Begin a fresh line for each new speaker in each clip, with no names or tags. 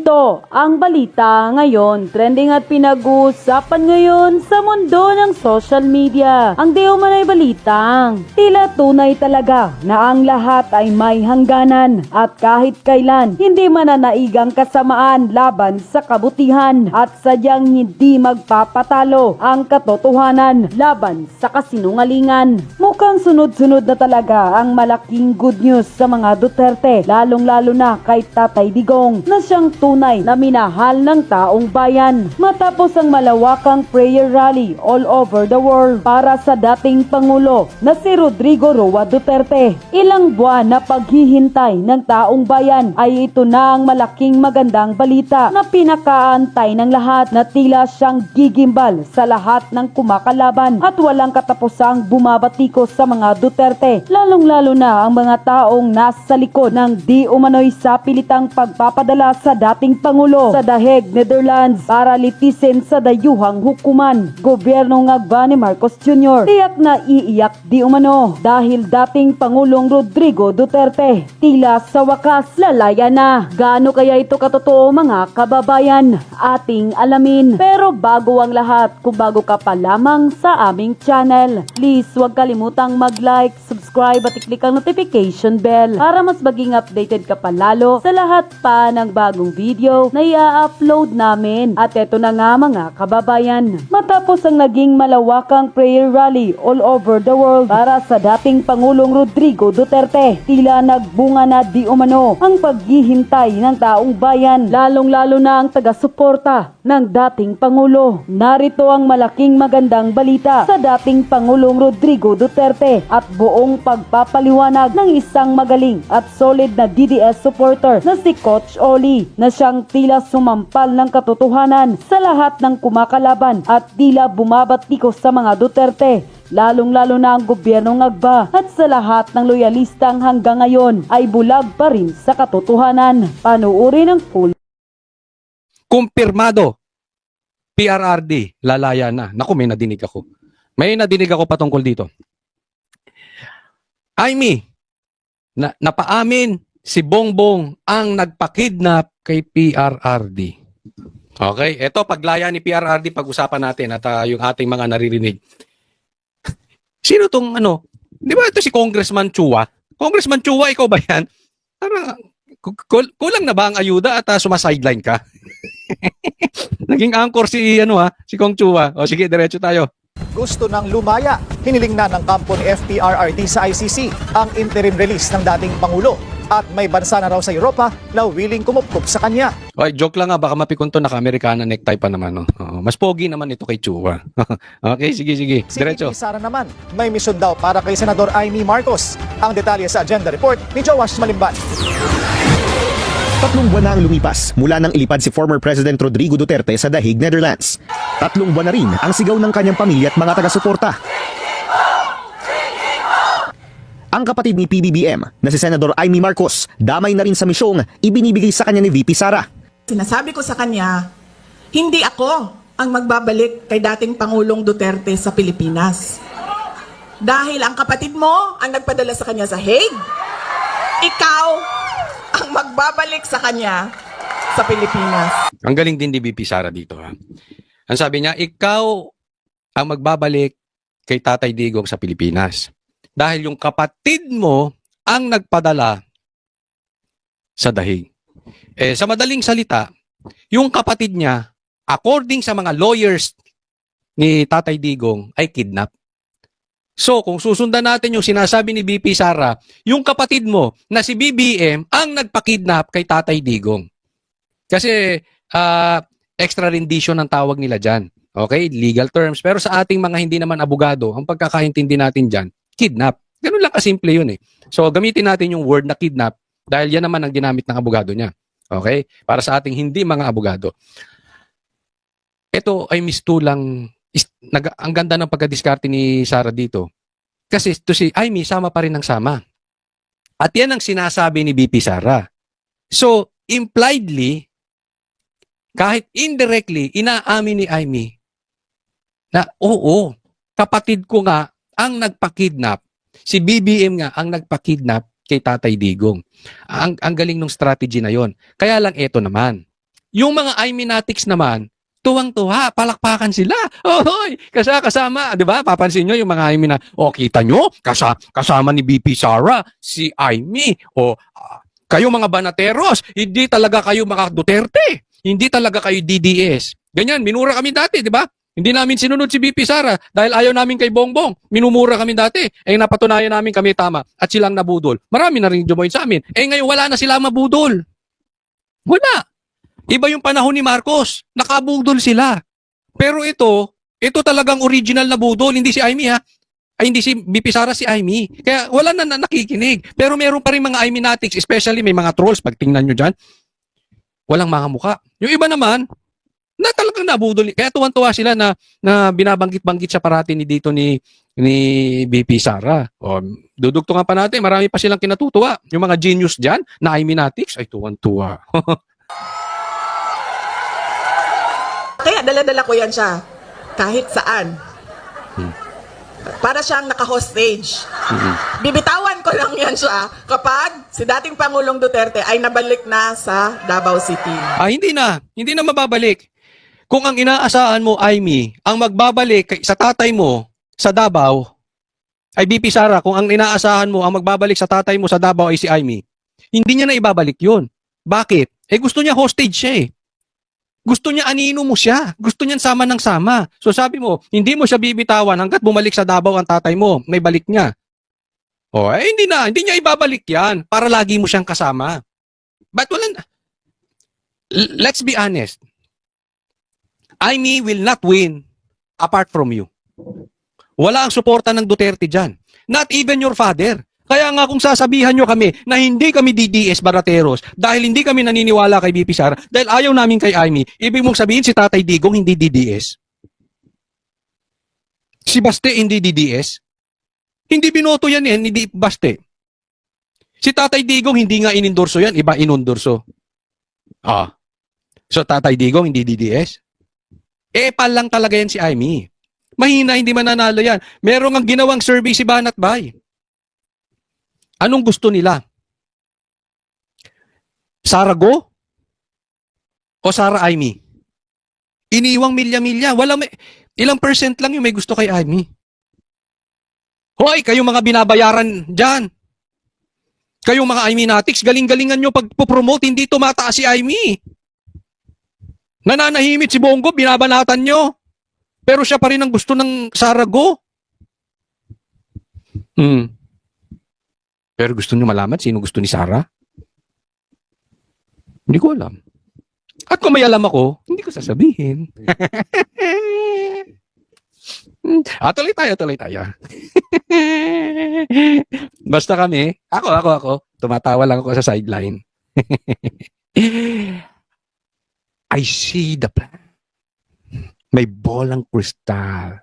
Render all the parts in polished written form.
Ito ang balita ngayon, trending at pinag-uusapan ngayon sa mundo ng social media. Ang di umanay balitang tila tunay talaga na ang lahat ay may hangganan at kahit kailan hindi mananaigang kasamaan laban sa kabutihan at sadyang hindi magpapatalo ang katotohanan laban sa kasinungalingan. Mukhang sunod-sunod na talaga ang malaking good news sa mga Duterte, lalong-lalo na kay Tatay Digong na siyang tunay na minahal ng taong bayan. Matapos ang malawakang prayer rally all over the world para sa dating Pangulo na si Rodrigo Roa Duterte. Ilang buwan na paghihintay ng taong bayan ay ito na ang malaking magandang balita na pinakaantay ng lahat na tila siyang gigimbal sa lahat ng kumakalaban at walang katapusang bumabatikos sa mga Duterte, lalong-lalo na ang mga taong nasa likod ng di umano'y sa pilitang pagpapadala sa dating Pangulo sa The Hague, Netherlands para litisin sa dayuhang hukuman. Gobyerno nga ni Marcos Jr. tiyak na iiyak di umano dahil dating Pangulong Rodrigo Duterte tila sa wakas lalaya na. Gaano kaya ito katotoo mga kababayan? Ating alamin. Pero bago ang lahat, kung bago ka pa lamang sa aming channel, please huwag kalimutang mag-like, subscribe at i-click ang notification bell para mas maging updated ka pa lalo sa lahat pa ng bagong video na i-upload namin. At eto na nga mga kababayan, matapos ang naging malawakang prayer rally all over the world para sa dating Pangulong Rodrigo Duterte, tila nagbunga na di umano ang paghihintay ng taong bayan, lalong-lalo na ang taga-suporta ng dating Pangulo. Narito ang malaking magandang balita sa dating Pangulong Rodrigo Duterte at buong pagpapaliwanag ng isang magaling at solid na DDS supporter na si Coach Oli na siyang tila sumampal ng katotohanan sa lahat ng kumakalaban at tila bumabatikos sa mga Duterte, lalong-lalo na ang gobyernong Agba at sa lahat ng loyalistang hanggang ngayon ay bulag pa rin sa katotohanan. Panuuri ng full.
Kumpirmado, PRRD, lalaya na. Naku, may nadinig ako. May nadinig ako patungkol dito. Aimee, napaamin si Bongbong ang nagpakidnap kay PRRD. Okay, eto paglaya ni PRRD pag-usapan natin at yung ating mga naririnig. Sino tong ano? Di ba ito si Congressman Chua? Congressman Chua, ikaw ba yan? Para, kulang na ba ang ayuda at sumasideline ka? Naging anchor si si Kong Chua. O sige, diretso tayo.
Gusto ng lumaya. Hiniling na ng kampo ni FPRRD sa ICC ang interim release ng dating Pangulo. At may bansa na raw sa Europa na willing kumupkup sa kanya.
Oy, joke lang baka mapikon to, naka-Amerikana necktie pa naman. No? Mas pogi naman ito kay Chua. Okay, sige. Diretso.
Si Sara naman, may misyon daw para kay Senador Aimee Marcos. Ang detalye sa agenda report ni Joash Malimban.
3 buwan na ang lumipas mula nang ilipad si former President Rodrigo Duterte sa The Hague, Netherlands. 3 buwan na rin ang sigaw ng kanyang pamilya at mga taga-suporta. Ang kapatid ni PBBM na si Senador Aimee Marcos damay na rin sa misyong ibinibigay sa kanya ni VP Sara.
Sinasabi ko sa kanya, hindi ako ang magbabalik kay dating Pangulong Duterte sa Pilipinas. Dahil ang kapatid mo ang nagpadala sa kanya sa Hague, ikaw ang magbabalik sa kanya sa Pilipinas.
Ang galing din ni VP Sara dito. Ang sabi niya, ikaw ang magbabalik kay Tatay Digong sa Pilipinas. Dahil yung kapatid mo ang nagpadala sa dahig. Sa madaling salita, yung kapatid niya, according sa mga lawyers ni Tatay Digong, ay kidnap. So, kung susundan natin yung sinasabi ni VP Sara, yung kapatid mo na si BBM ang nagpakidnap kay Tatay Digong. Kasi extra rendition ang tawag nila dyan. Okay? Legal terms. Pero sa ating mga hindi naman abogado, ang pagkakaintindi natin dyan, kidnap. Ganun lang kasimple yun eh. So, gamitin natin yung word na kidnap dahil yan naman ang ginamit ng abogado niya. Okay? Para sa ating hindi mga abogado. Ito ay mistulang, ang ganda ng pagkadiskarte ni Sara dito. Kasi to si Aimee, sama pa rin ng sama. At yan ang sinasabi ni VP Sara. So, impliedly, kahit indirectly, inaamin ni Aimee na oo, kapatid ko nga ang nagpakidnap, si BBM nga ang nagpakidnap kay Tatay Digong. Ang galing ng strategy na yon. Kaya lang eto naman, Yung mga Iminatics naman, tuwang-tuwa, palakpakan sila. Ohoy, kasama, 'di ba? Papansin nyo yung mga Imina. O kita nyo, kasama ni BP Sara, si Aimee. O kayo mga banateros, hindi talaga kayo mga Duterte. Hindi talaga kayo DDS. Ganyan, minura kami dati, 'di ba? Hindi namin sinunod si BP Sara dahil ayaw namin kay Bongbong. Minumura kami dati. Napatunayan namin kami tama at silang nabudol. Marami na rin jumoin sa amin. Ngayon wala na silang mabudol. Wala. Iba yung panahon ni Marcos. Nakabudol sila. Pero ito talagang original na budol. Hindi si Aimee ha. Ay, hindi si BP Sara, si Aimee. Kaya wala na nakikinig. Pero meron pa rin mga Iminatics, especially may mga trolls. Pag tingnan nyo dyan, walang mga muka. Yung iba naman, na talagang nabudol. Kaya tuwan-tuwa sila na binabanggit-banggit siya parati ni BP Sara. O, dudugtungan pa natin, marami pa silang kinatutuwa. Yung mga genius dyan, na Iminatics, ay tuwan-tuwa.
Kaya dala-dala ko yan siya. Kahit saan. Para siyang naka-hostage. Bibitawan ko lang yan siya kapag si dating Pangulong Duterte ay nabalik na sa Davao City.
Hindi na mababalik. Kung ang inaasahan mo, Aimee, ang magbabalik sa tatay mo sa Davao, ay BP Sara, kung ang inaasahan mo, ang magbabalik sa tatay mo sa Davao ay si Aimee, hindi niya na ibabalik yun. Bakit? Gusto niya hostage siya eh. Gusto niya anino mo siya. Gusto niyan sama ng sama. So sabi mo, hindi mo siya bibitawan hanggat bumalik sa Davao ang tatay mo. May balik niya. Hindi niya ibabalik yan para lagi mo siyang kasama. But let's be honest. Aimee will not win apart from you. Wala ang suporta ng Duterte dyan. Not even your father. Kaya nga kung sasabihan nyo kami na hindi kami DDS barateros dahil hindi kami naniniwala kay BP Sara, dahil ayaw namin kay Aimee, ibig mong sabihin si Tatay Digong hindi DDS? Si Baste hindi DDS? Hindi binoto yan hindi Baste. Si Tatay Digong hindi nga inendorso yan, iba inendorso. So Tatay Digong hindi DDS? Pal lang talaga yan si Aimee. Mahina, hindi mananalo yan. Meron ang ginawang survey si Banat Bay. Anong gusto nila? Sara Go? O Sara Aimee? Iniwang milya-milya. Ilang percent lang yung may gusto kay Aimee. Hoy, kayong mga binabayaran dyan. Kayong mga Iminatics, galing-galingan nyo pagpo-promote, hindi tumataas si Aimee. Nananahimit si Bongo, binabanatan nyo. Pero siya pa rin ang gusto ng Sara Go. Pero gusto nyo malaman sino gusto ni Sara? Hindi ko alam. At kung may alam ako, hindi ko sasabihin. Tuloy tayo. Basta kami, ako, tumatawa lang ako sa sideline. I see the plan. May bolang kristal.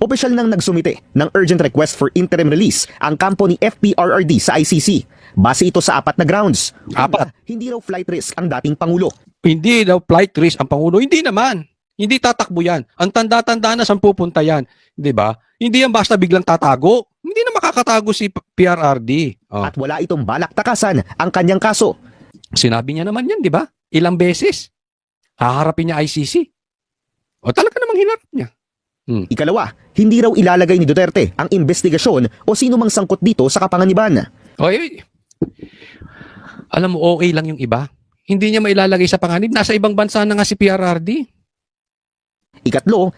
Opisyal nang nagsumite ng urgent request for interim release ang kampo ni FPRRD sa ICC. Base ito sa 4 na grounds. Hindi raw flight risk ang dating Pangulo.
Hindi daw flight risk ang Pangulo. Hindi naman. Hindi tatakbo yan. Ang tanda-tanda na saan pupunta yan. Di ba? Hindi yan basta biglang tatago. Hindi na makakatago si PRRD.
At wala itong balak takasan ang kanyang kaso.
Sinabi niya naman yan, di ba? Ilang beses. Haharapin niya ICC. Talaga namang hinarap niya.
Ikalawa, hindi raw ilalagay ni Duterte ang investigasyon o sino mang sangkot dito sa kapanganiban.
Alam mo, okay lang yung iba. Hindi niya mailalagay sa panganib. Nasa ibang bansa na nga si PRRD.
Ikatlo,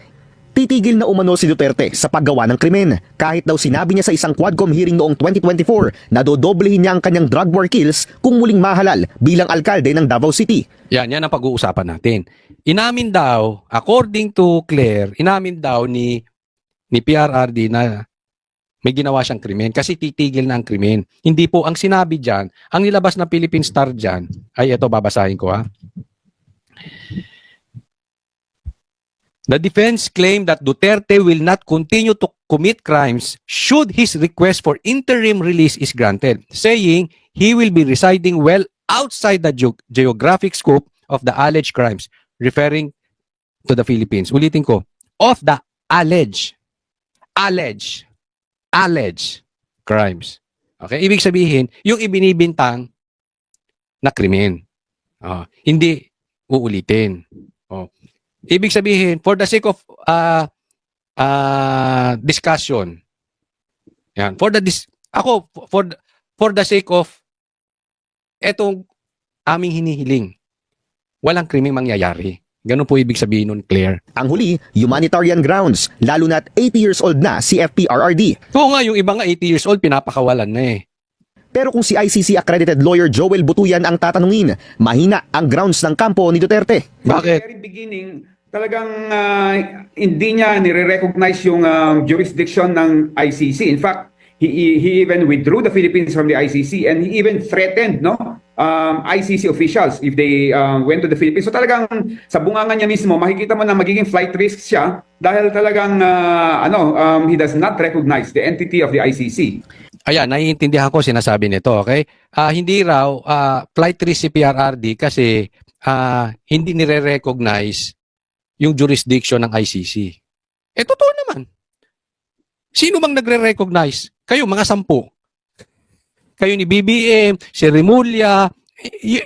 titigil na umano si Duterte sa paggawa ng krimen. Kahit daw sinabi niya sa isang Quadcom hearing noong 2024 na dodoblehin niya ang kanyang drug war kills kung muling mahalal bilang alkalde ng Davao City. Yan
ang pag-uusapan natin. Inamin daw, according to Claire, ni PRRD na may ginawa siyang krimen kasi titigil na ang krimen. Hindi po ang sinabi dyan, ang nilabas na Philippine Star dyan, ay ito babasahin ko ha. The defense claimed that Duterte will not continue to commit crimes should his request for interim release is granted, saying he will be residing well outside the geographic scope of the alleged crimes, referring to the Philippines. Ulitin ko, of the alleged crimes. Okay? Ibig sabihin, yung ibinibintang na krimen. Hindi uulitin. Ibig sabihin, for the sake of discussion, yan, for the sake of etong aming hinihiling, walang krimeng mangyayari. Ganun po ibig sabihin nun, Claire.
Ang huli, humanitarian grounds, lalo na't 80 years old na si FPRRD.
Oo nga, yung iba nga 80 years old, pinapakawalan na eh.
Pero kung si ICC accredited lawyer Joel Butuyan ang tatanungin, mahina ang grounds ng kampo ni Duterte.
Bakit?
Very beginning, talagang hindi niya nire-recognize yung jurisdiction ng ICC. In fact, he even withdrew the Philippines from the ICC and he even threatened ICC officials if they went to the Philippines. So talagang sa bunganga niya mismo, makikita mo na magiging flight risk siya dahil talagang he does not recognize the entity of the ICC.
Ayan, naiintindihan ko sinasabi nito, okay? Hindi raw flight risk si PRRD kasi hindi nire-recognize yung jurisdiction ng ICC. Totoo naman. Sino bang nagre-recognize? Kayo, mga 10. Kayo ni BBM, si Remulla,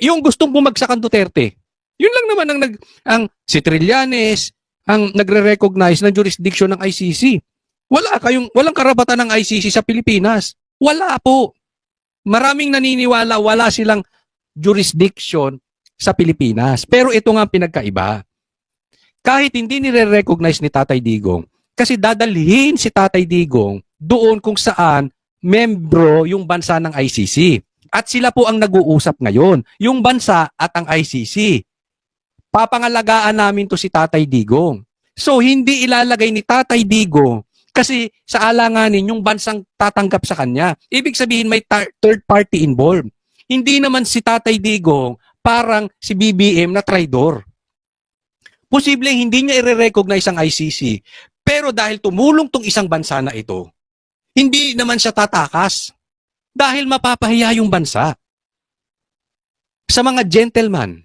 yung gustong bumagsak ang Duterte. Yun lang naman ang si Trillanes ang nagre-recognize ng jurisdiction ng ICC. Walang karapatan ng ICC sa Pilipinas. Wala po. Maraming naniniwala wala silang jurisdiction sa Pilipinas. Pero ito nga ang pinagkaiba. Kahit hindi nire-recognize ni Tatay Digong, kasi dadalhin si Tatay Digong doon kung saan membro yung bansa ng ICC. At sila po ang nag-uusap ngayon, yung bansa at ang ICC. Papangalagaan namin to si Tatay Digong. So hindi ilalagay ni Tatay Digong kasi sa alanganin yung bansang tatanggap sa kanya. Ibig sabihin may third party involved. Hindi naman si Tatay Digong parang si BBM na traidor. Posible hindi niya i-recognize ang ICC. Pero dahil tumulong tong isang bansa na ito, hindi naman siya tatakas. Dahil mapapahiya yung bansa. Sa mga gentleman,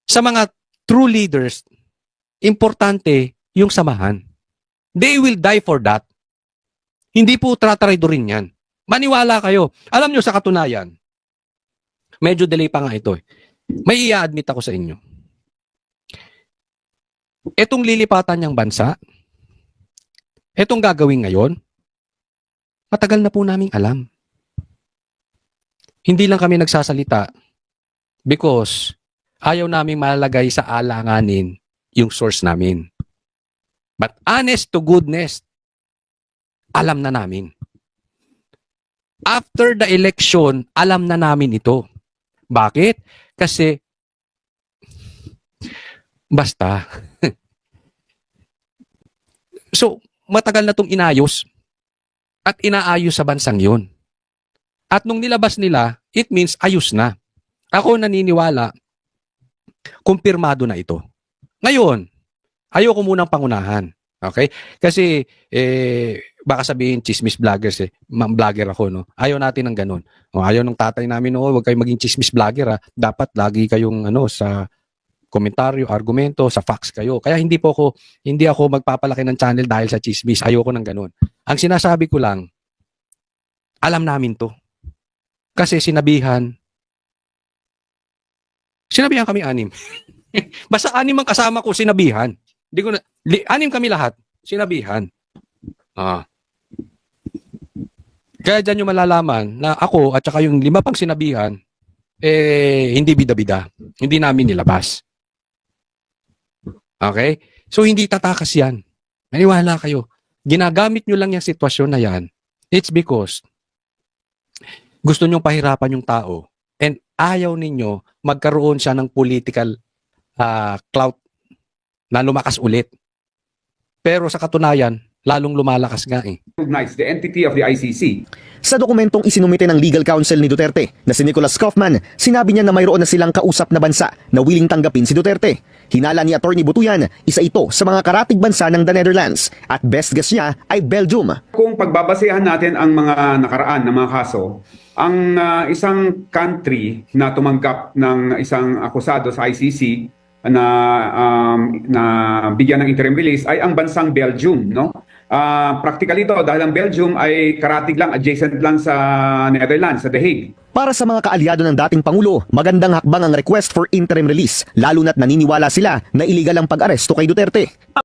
sa mga true leaders, importante yung samahan. They will die for that. Hindi po tratraidorin yan. Maniwala kayo. Alam nyo sa katunayan, medyo delay pa nga ito. May i-admit ako sa inyo. Etong lilipatan niyang bansa, etong gagawin ngayon, matagal na po naming alam. Hindi lang kami nagsasalita because ayaw naming malagay sa alanganin yung source namin. But honest to goodness, alam na namin. After the election, alam na namin ito. Bakit? Kasi, basta. So, matagal na itong inayos at inaayos sa bansang yun. At nung nilabas nila, it means ayos na. Ako naniniwala, kumpirmado na ito. Ngayon, ayoko munang pangunahan. Okay? Kasi, baka sabihin, chismis vloggers vlogger ako, no? Ayaw natin ng ganun. Ayaw ng tatay namin, no? Huwag kayong maging chismis vlogger, ha? Dapat lagi kayong, sa komentaryo, argumento, sa facts kayo. Kaya hindi ako magpapalaki ng channel dahil sa chismis. Ayoko ng ganun. Ang sinasabi ko lang, alam namin to. Kasi sinabihan kami 6. Basta 6 ang kasama ko, sinabihan. 6 kami lahat, sinabihan. Kaya dyan yung malalaman na ako at saka yung 5 pang sinabihan, hindi bida-bida. Hindi namin nilabas. Okay? So hindi tatakas yan. Maniwala kayo. Ginagamit nyo lang yung sitwasyon na yan. It's because gusto nyong pahirapan yung tao and ayaw ninyo magkaroon siya ng political clout na lumakas ulit. Pero sa katunayan, lalong lumalakas nga eh.
Recognize the entity of the ICC.
Sa dokumentong isinumite ng legal counsel ni Duterte na si Nicholas Kaufman, sinabi niya na mayroon na silang kausap na bansa na willing tanggapin si Duterte. Hinala ni Attorney Butuyan, isa ito sa mga karatig bansa ng the Netherlands at best guess niya ay Belgium.
Kung pagbabasehan natin ang mga nakaraan na mga kaso, ang isang country na tumanggap ng isang akusado sa ICC na bigyan ng interim release ay ang bansang Belgium, no? Practically ito dahil ang Belgium ay karatig lang, adjacent lang sa Netherlands, sa The Hague.
Para sa mga kaalyado ng dating Pangulo, magandang hakbang ang request for interim release, lalo na't naniniwala sila na iligal ang pag-aresto kay Duterte.